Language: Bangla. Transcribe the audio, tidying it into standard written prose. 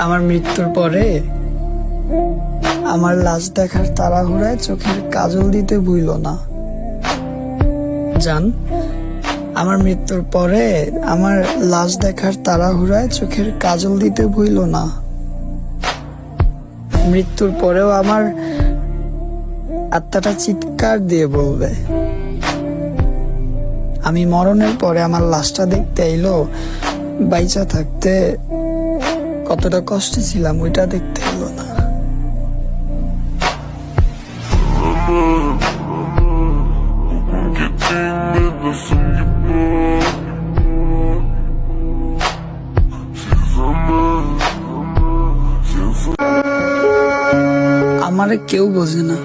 আমার মৃত্যুর পরে আমার লাশ দেখার তাড়াহুড়ায় চোখের কাজল দিতে ভুইল না। জান, আমার মৃত্যুর পরে আমার লাশ দেখার তাড়াহুড়ায় চোখের কাজল দিতে ভুইল না। মৃত্যুর পরেও আমার আত্মাটা চিৎকার দিয়ে বলবে, আমি মরণের পরে আমার লাশটা দেখতে এলো, বাইচা থাকতে কতটা কষ্টে ছিলাম ওইটা দেখতে এলো না। আমারে কেউ বোঝে না।